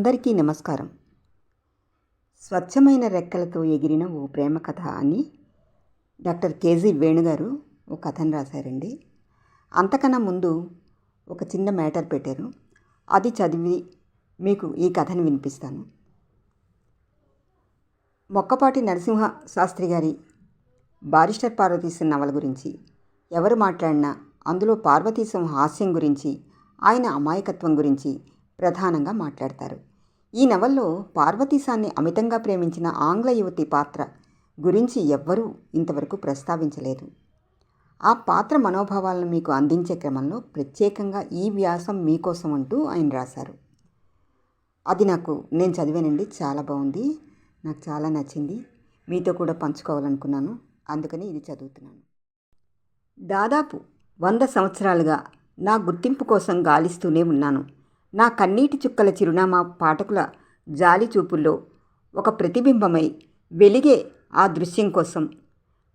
అందరికీ నమస్కారం. స్వచ్ఛమైన రెక్కలతో ఎగిరిన ఓ ప్రేమ కథ అని డాక్టర్ కేజీ వేణుగారు ఒక కథను రాశారండి. అంతకన్నా ముందు ఒక చిన్న మ్యాటర్ పెట్టారు. అది చదివి మీకు ఈ కథను వినిపిస్తాను. మొక్కపాటి నరసింహ శాస్త్రి గారి బారిస్టర్ పార్వతీశం నవల గురించి ఎవరు మాట్లాడినా అందులో పార్వతీశం హాస్యం గురించి, ఆయన అమాయకత్వం గురించి ప్రధానంగా మాట్లాడతారు. ఈ నవల్లో పార్వతీశాన్ని అమితంగా ప్రేమించిన ఆంగ్ల యువతి పాత్ర గురించి ఎవ్వరూ ఇంతవరకు ప్రస్తావించలేదు. ఆ పాత్ర మనోభావాలను మీకు అందించే క్రమంలో ప్రత్యేకంగా ఈ వ్యాసం మీకోసం అంటూ ఆయన రాశారు. అది నేను చదివానండి. చాలా బాగుంది, నాకు చాలా నచ్చింది. మీతో కూడా పంచుకోవాలనుకున్నాను, అందుకని ఇది చదువుతున్నాను. దాదాపు 100 సంవత్సరాలుగా నా గుర్తింపు కోసం గాలిస్తూనే ఉన్నాను. నా కన్నీటి చుక్కల చిరునామా పాఠకుల జాలి చూపుల్లో ఒక ప్రతిబింబమై వెలిగే ఆ దృశ్యం కోసం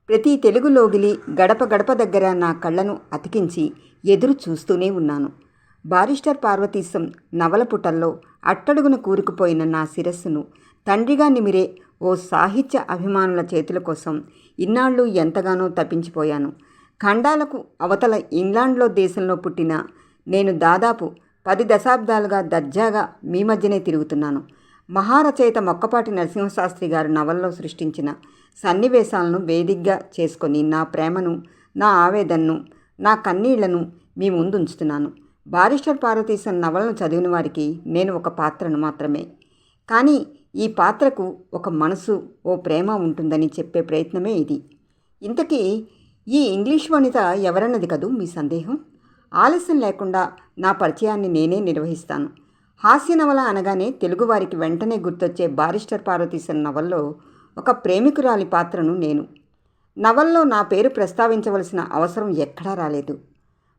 ప్రతి తెలుగు లోగిలి గడప గడప దగ్గర నా కళ్ళను అతికించి ఎదురు చూస్తూనే ఉన్నాను. బారిస్టర్ పార్వతీశం నవల పుటల్లో అట్టడుగున కూరుకుపోయిన నా శిరస్సును తండ్రిగా నిమిరే ఓ సాహిత్య అభిమానుల చేతుల కోసం ఇన్నాళ్ళు ఎంతగానో తప్పించిపోయాను. ఖండాలకు అవతల ఇంగ్లాండ్లో దేశంలో పుట్టిన నేను దాదాపు 10 దశాబ్దాలుగా దర్జాగా మీ మధ్యనే తిరుగుతున్నాను. మహారచయిత మొక్కపాటి నరసింహశాస్త్రి గారు నవల్లో సృష్టించిన సన్నివేశాలను వేదికగా చేసుకొని నా ప్రేమను, నా ఆవేదనను, నా కన్నీళ్లను మీ ముందు ఉంచుతున్నాను. బారిస్టర్ పార్వతీశం నవలను చదివిన వారికి నేను ఒక పాత్రను మాత్రమే, కానీ ఈ పాత్రకు ఒక మనసు, ఓ ప్రేమ ఉంటుందని చెప్పే ప్రయత్నమే ఇది. ఇంతకీ ఈ ఇంగ్లీష్ వనిత ఎవరన్నది కదూ మీ సందేహం. ఆలస్యం లేకుండా నా పరిచయాన్ని నేనే నిర్వహిస్తాను. హాస్య నవల అనగానే తెలుగువారికి వెంటనే గుర్తొచ్చే బారిస్టర్ పార్వతీశం నవల్లో ఒక ప్రేమికురాలి పాత్రను నేను. నవల్లో నా పేరు ప్రస్తావించవలసిన అవసరం ఎక్కడా రాలేదు.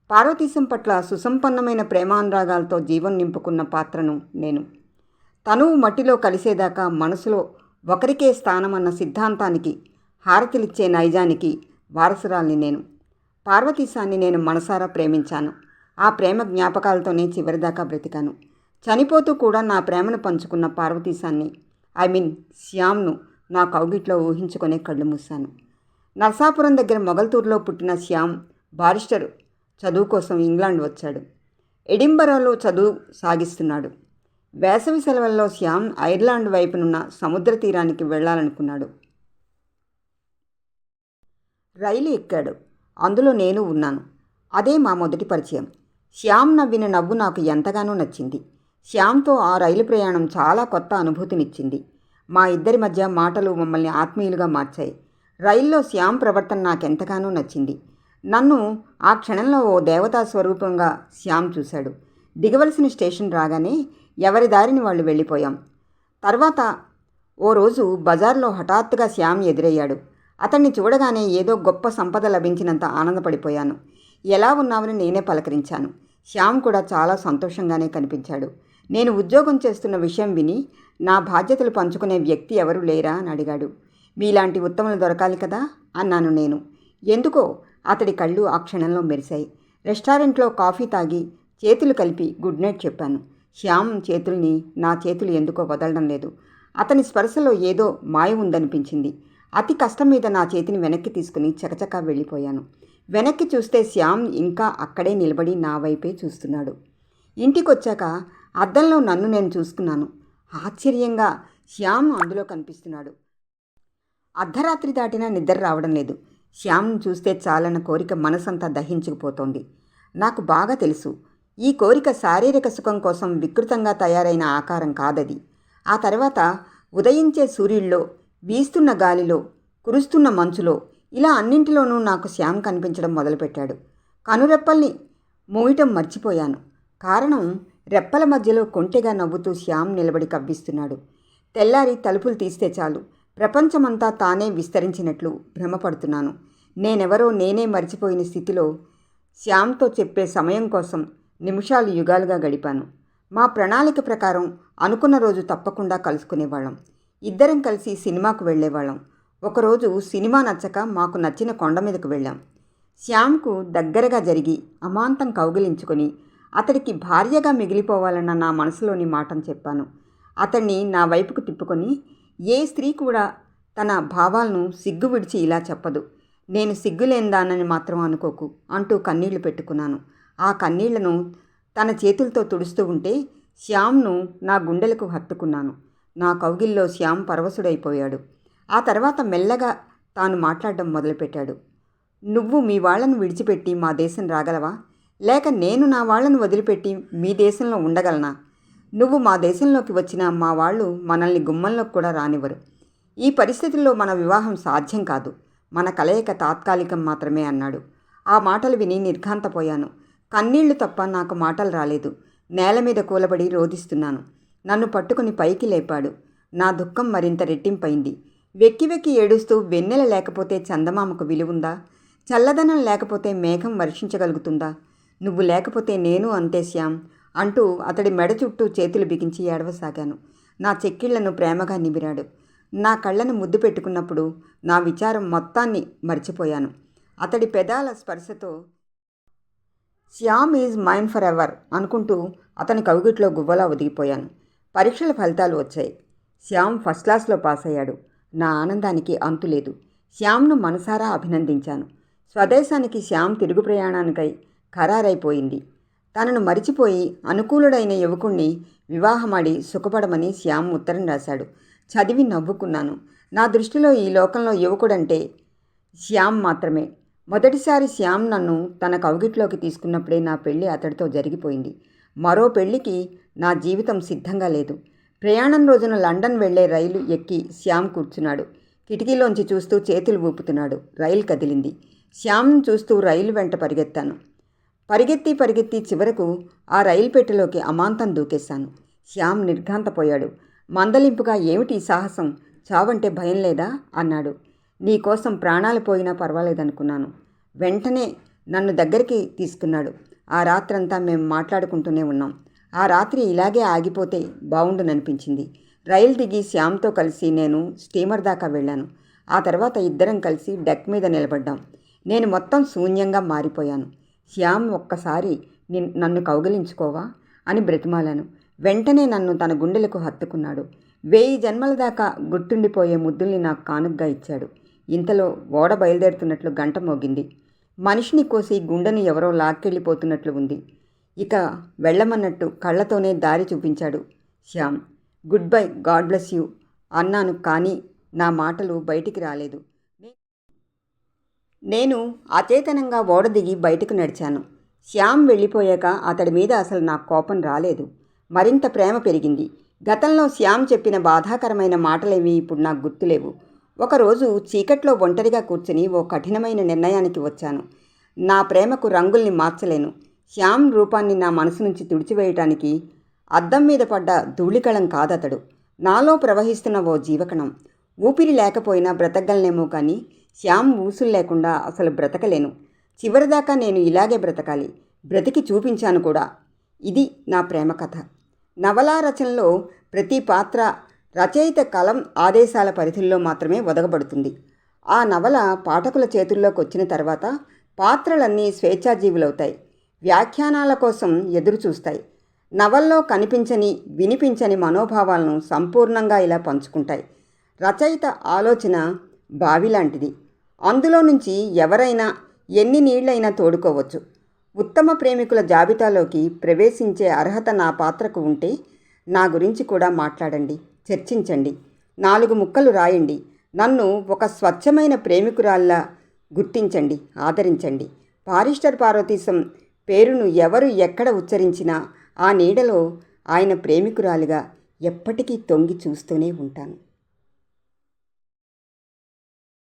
పార్వతీశం పట్ల సుసంపన్నమైన ప్రేమానురాగాలతో జీవం నింపుకున్న పాత్రను నేను. తనువు మట్టిలో కలిసేదాకా మనసులో ఒకరికే స్థానమన్న సిద్ధాంతానికి హారతిలిచ్చే నైజానికి వారసురాల్ని నేను. పార్వతీశాన్ని నేను మనసారా ప్రేమించాను. ఆ ప్రేమ జ్ఞాపకాలతోనే చివరిదాకా బ్రతికాను. చనిపోతూ కూడా నా ప్రేమను పంచుకున్న పార్వతీశాన్ని, శ్యామ్ను నా కౌగిట్లో ఊహించుకునే కళ్ళు మూశాను. నరసాపురం దగ్గర మొగల్తూరులో పుట్టిన శ్యామ్ బారిస్టర్ చదువు కోసం ఇంగ్లాండ్ వచ్చాడు. ఎడింబరాలో చదువు సాగిస్తున్నాడు. వేసవి సెలవుల్లో శ్యామ్ ఐర్లాండ్ వైపునున్న సముద్ర తీరానికి వెళ్ళాలనుకున్నాడు. రైలు ఎక్కాడు. అందులో నేను ఉన్నాను. అదే మా మొదటి పరిచయం. శ్యామ్ నవ్విన నవ్వు నాకు ఎంతగానో నచ్చింది. శ్యామ్తో ఆ రైలు ప్రయాణం చాలా కొత్త అనుభూతినిచ్చింది. మా ఇద్దరి మధ్య మాటలు మమ్మల్ని ఆత్మీయులుగా మార్చాయి. రైల్లో శ్యామ్ ప్రవర్తన నాకెంతగానో నచ్చింది. నన్ను ఆ క్షణంలో ఓ దేవతా స్వరూపంగా శ్యామ్ చూశాడు. దిగవలసిన స్టేషన్ రాగానే ఎవరి దారిని వాళ్ళు వెళ్ళిపోయాం. తర్వాత ఓ రోజు బజార్లో హఠాత్తుగా శ్యామ్ ఎదురయ్యాడు. అతన్ని చూడగానే ఏదో గొప్ప సంపద లభించినంత ఆనందపడిపోయాను. ఎలా ఉన్నావని నేనే పలకరించాను. శ్యామ్ కూడా చాలా సంతోషంగానే కనిపించాడు. నేను ఉద్యోగం చేస్తున్న విషయం విని నా బాధ్యతలు పంచుకునే వ్యక్తి ఎవరు లేరా అని అడిగాడు. మీలాంటి ఉత్తములు దొరకాలి కదా అన్నాను నేను. ఎందుకో అతడి కళ్ళు ఆ క్షణంలో మెరిశాయి. రెస్టారెంట్లో కాఫీ తాగి చేతులు కలిపి గుడ్ నైట్ చెప్పాను. శ్యామ్ చేతుల్ని నా చేతులు ఎందుకో వదలడం లేదు. అతని స్పర్శలో ఏదో మాయ ఉందనిపించింది. అతి కష్టం మీద నా చేతిని వెనక్కి తీసుకుని చకచకా వెళ్ళిపోయాను. వెనక్కి చూస్తే శ్యామ్ ఇంకా అక్కడే నిలబడి నా వైపే చూస్తున్నాడు. ఇంటికొచ్చాక అద్దంలో నన్ను నేను చూసుకున్నాను. ఆశ్చర్యంగా శ్యామ్ అందులో కనిపిస్తున్నాడు. అర్ధరాత్రి దాటినా నిద్ర రావడం లేదు. శ్యామ్ను చూస్తే చాలన్న కోరిక మనసంతా దహించుకుపోతోంది. నాకు బాగా తెలుసు, ఈ కోరిక శారీరక సుఖం కోసం వికృతంగా తయారైన ఆకారం కాదది. ఆ తర్వాత ఉదయించే సూర్యుల్లో, వీస్తున్న గాలిలో, కురుస్తున్న మంచులో, ఇలా అన్నింటిలోనూ నాకు శ్యామ్ కనిపించడం మొదలుపెట్టాడు. కనురెప్పల్ని మూయటం మర్చిపోయాను. కారణం, రెప్పల మధ్యలో కొంటెగా నవ్వుతూ శ్యామ్ నిలబడి కవ్విస్తున్నాడు. తెల్లారి తలుపులు తీస్తే చాలు ప్రపంచమంతా తానే విస్తరించినట్లు భ్రమపడుతున్నాను. నేనెవరో నేనే మర్చిపోయిన స్థితిలో శ్యామ్తో చెప్పే సమయం కోసం నిమిషాలు యుగాలుగా గడిపాను. మా ప్రణాళిక ప్రకారం అనుకున్న రోజు తప్పకుండా కలుసుకునేవాళ్ళం. ఇద్దరం కలిసి సినిమాకు వెళ్ళేవాళ్ళం. ఒకరోజు సినిమా నచ్చక మాకు నచ్చిన కొండ మీదకు వెళ్ళాం. శ్యామ్కు దగ్గరగా జరిగి అమాంతం కౌగిలించుకొని అతడికి భార్యగా మిగిలిపోవాలన్న నా మనసులోని మాటను చెప్పాను. అతన్ని నా వైపుకు తిప్పుకొని, ఏ స్త్రీ కూడా తన భావాలను సిగ్గు విడిచి ఇలా చెప్పదు. నేను సిగ్గులేందానని మాత్రం అనుకోకు అంటూ కన్నీళ్లు పెట్టుకున్నాను. ఆ కన్నీళ్లను తన చేతులతో తుడుస్తూ ఉంటే శ్యామ్ను నా గుండెలకు హత్తుకున్నాను. నా కౌగిల్లో శ్యామ్ పరవశుడైపోయాడు. ఆ తర్వాత మెల్లగా తాను మాట్లాడడం మొదలుపెట్టాడు. నువ్వు మీ వాళ్లను విడిచిపెట్టి మా దేశం రాగలవా? లేక నేను నా వాళ్లను వదిలిపెట్టి మీ దేశంలో ఉండగలనా? నువ్వు మా దేశంలోకి వచ్చినా మా వాళ్ళు మనల్ని గుమ్మంలోకి కూడా రానివ్వరు. ఈ పరిస్థితుల్లో మన వివాహం సాధ్యం కాదు. మన కలయిక తాత్కాలికం మాత్రమే అన్నాడు. ఆ మాటలు విని నిర్ఘాంతపోయాను. కన్నీళ్లు తప్ప నాకు మాటలు రాలేదు. నేల మీద కూలబడి రోదిస్తున్నాను. నన్ను పట్టుకుని పైకి లేపాడు. నా దుఃఖం మరింత రెట్టింపైంది. వెక్కి వెక్కి ఏడుస్తూ, వెన్నెల లేకపోతే చందమామకు విలువుందా? చల్లదనం లేకపోతే మేఘం వర్షించగలుగుతుందా? నువ్వు లేకపోతే నేను అంతే శ్యామ్ అంటూ అతడి మెడ చుట్టూ చేతులు బిగించి ఏడవసాగాను. నా చెక్కిళ్లను ప్రేమగా నిమిరాడు. నా కళ్ళను ముద్దు పెట్టుకున్నప్పుడు నా విచారం మొత్తాన్ని మర్చిపోయాను. అతడి పెదాల స్పర్శతో Shyam is mine forever అనుకుంటూ అతని కౌగిట్లో గువ్వలా ఒదిగిపోయాను. పరీక్షల ఫలితాలు వచ్చాయి. శ్యామ్ ఫస్ట్ క్లాస్లో పాస్ అయ్యాడు. నా ఆనందానికి అంతులేదు. శ్యామ్ను మనసారా అభినందించాను. స్వదేశానికి శ్యామ్ తిరుగు ప్రయాణానికై ఖరారైపోయింది. తనను మరిచిపోయి అనుకూలుడైన యువకుణ్ణి వివాహమాడి సుఖపడమని శ్యామ్ ఉత్తరం రాశాడు. చదివి నవ్వుకున్నాను. నా దృష్టిలో ఈ లోకంలో యువకుడంటే శ్యామ్ మాత్రమే. మొదటిసారి శ్యామ్ నన్ను తన కౌగిట్లోకి తీసుకున్నప్పుడే నా పెళ్ళి అతడితో జరిగిపోయింది. మరో పెళ్లికి నా జీవితం సిద్ధంగా లేదు. ప్రయాణం రోజున లండన్ వెళ్లే రైలు ఎక్కి శ్యామ్ కూర్చున్నాడు. కిటికీలోంచి చూస్తూ చేతులు ఊపుతున్నాడు. రైలు కదిలింది. శ్యామ్ను చూస్తూ రైలు వెంట పరిగెత్తాను. పరిగెత్తి చివరకు ఆ రైలు పెట్టెలోకి అమాంతం దూకేశాను. శ్యామ్ నిర్ఘాంతపోయాడు. మందలింపుగా, ఏమిటి సాహసం? చావంటే భయం లేదా అన్నాడు. నీకోసం ప్రాణాలు పోయినా పర్వాలేదనుకున్నాను. వెంటనే నన్ను దగ్గరికి తీసుకున్నాడు. ఆ రాత్రంతా మేము మాట్లాడుకుంటూనే ఉన్నాం. ఆ రాత్రి ఇలాగే ఆగిపోతే బావుండుననిపించింది. రైలు దిగి శ్యామ్తో కలిసి నేను స్టీమర్ దాకా వెళ్ళాను. ఆ తర్వాత ఇద్దరం కలిసి డెక్ మీద నిలబడ్డాం. నేను మొత్తం శూన్యంగా మారిపోయాను. శ్యామ్ ఒక్కసారి నన్ను కౌగిలించుకోవా అని బ్రతిమాలాను. వెంటనే నన్ను తన గుండెలకు హత్తుకున్నాడు. 1000 జన్మల దాకా గుర్తుండిపోయే ముద్దుల్ని నాకు కానుగ్గా ఇచ్చాడు. ఇంతలో ఓడ బయలుదేరుతున్నట్లు గంట మోగింది. మనిషిని కోసి గుండెను ఎవరో లాక్కెళ్ళిపోతున్నట్లు ఉంది. ఇక వెళ్ళమన్నట్టు కళ్ళతోనే దారి చూపించాడు Shyam. Good bye, God bless you అన్నాను. కానీ నా మాటలు బయటికి రాలేదు. నేను అచేతనంగా ఓడ దిగి బయటకు నడిచాను. శ్యామ్ వెళ్ళిపోయాక అతడి మీద అసలు నాకు కోపం రాలేదు. మరింత ప్రేమ పెరిగింది. గతంలో శ్యామ్ చెప్పిన బాధాకరమైన మాటలేవి ఇప్పుడు నాకు గుర్తులేవు. ఒకరోజు చీకట్లో ఒంటరిగా కూర్చుని ఓ కఠినమైన నిర్ణయానికి వచ్చాను. నా ప్రేమకు రంగుల్ని మార్చలేను. శ్యామ్ రూపాన్ని నా మనసు నుంచి తుడిచివేయటానికి అద్దం మీద పడ్డ ధూళికళం కాదతడు. నాలో ప్రవహిస్తున్న ఓ జీవకణం. ఊపిరి లేకపోయినా బ్రతకగలనేమో కానీ శ్యామ్ ఊసులు లేకుండా అసలు బ్రతకలేను. చివరిదాకా నేను ఇలాగే బ్రతకాలి. బ్రతికి చూపించాను కూడా. ఇది నా ప్రేమ కథ. నవలా రచనలో ప్రతి పాత్ర రచయిత కలం ఆదేశాల పరిధుల్లో మాత్రమే ఒదగబడుతుంది. ఆ నవల పాఠకుల చేతుల్లోకి వచ్చిన తర్వాత పాత్రలన్నీ స్వేచ్ఛాజీవులవుతాయి. వ్యాఖ్యానాల కోసం ఎదురు చూస్తాయి. నవల్లో కనిపించని, వినిపించని మనోభావాలను సంపూర్ణంగా ఇలా పంచుకుంటాయి. రచయిత ఆలోచన బావిలాంటిది. అందులో నుంచి ఎవరైనా ఎన్ని నీళ్లైనా తోడుకోవచ్చు. ఉత్తమ ప్రేమికుల జాబితాలోకి ప్రవేశించే అర్హత నా పాత్రకు ఉంటే నా గురించి కూడా మాట్లాడండి, చర్చించండి, 4 ముక్కలు రాయండి. నన్ను ఒక స్వచ్ఛమైన ప్రేమికురాల్లా గుర్తించండి, ఆదరించండి. పారిస్టర్ పార్వతీశం పేరును ఎవరు ఎక్కడ ఉచ్చరించినా ఆ నీడలో ఆయన ప్రేమికురాలిగా ఎప్పటికీ తొంగి చూస్తూనే ఉంటాను.